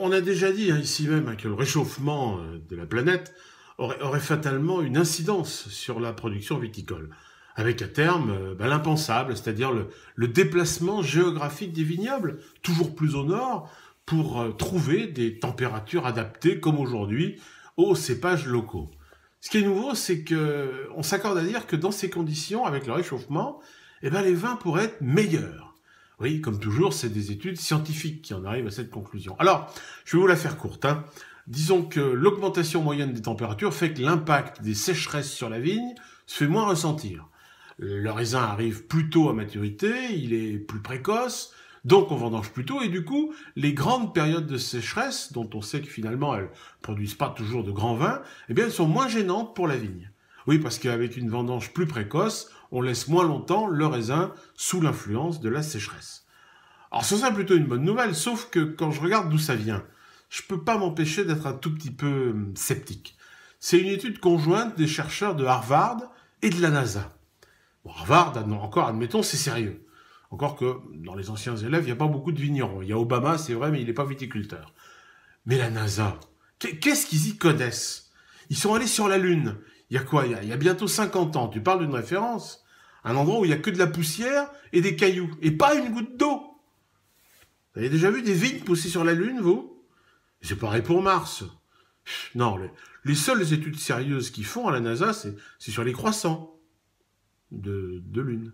on a déjà dit ici même que le réchauffement de la planète aurait fatalement une incidence sur la production viticole, avec à terme l'impensable, c'est-à-dire le déplacement géographique des vignobles, toujours plus au nord, pour trouver des températures adaptées, comme aujourd'hui, aux cépages locaux. Ce qui est nouveau, c'est qu'on s'accorde à dire que dans ces conditions, avec le réchauffement, les vins pourraient être meilleurs. Oui, comme toujours, c'est des études scientifiques qui en arrivent à cette conclusion. Alors, je vais vous la faire courte. Disons que l'augmentation moyenne des températures fait que l'impact des sécheresses sur la vigne se fait moins ressentir. Le raisin arrive plus tôt à maturité, il est plus précoce, donc on vendange plus tôt, et du coup, les grandes périodes de sécheresse, dont on sait que finalement elles produisent pas toujours de grands vins, elles sont moins gênantes pour la vigne. Oui, parce qu'avec une vendange plus précoce, on laisse moins longtemps le raisin sous l'influence de la sécheresse. Alors ça serait plutôt une bonne nouvelle, sauf que quand je regarde d'où ça vient, je peux pas m'empêcher d'être un tout petit peu sceptique. C'est une étude conjointe des chercheurs de Harvard et de la NASA. Bon, Harvard, encore, admettons, c'est sérieux. Encore que dans les anciens élèves, il n'y a pas beaucoup de vignerons. Il y a Obama, c'est vrai, mais il n'est pas viticulteur. Mais la NASA, qu'est-ce qu'ils y connaissent? Ils sont allés sur la Lune. Il y a quoi? Il y a bientôt 50 ans. Tu parles d'une référence? Un endroit où il n'y a que de la poussière et des cailloux. Et pas une goutte d'eau. Vous avez déjà vu des vignes pousser sur la Lune, vous? C'est pareil pour Mars. Non, les seules études sérieuses qu'ils font à la NASA, c'est sur les croissants de Lune.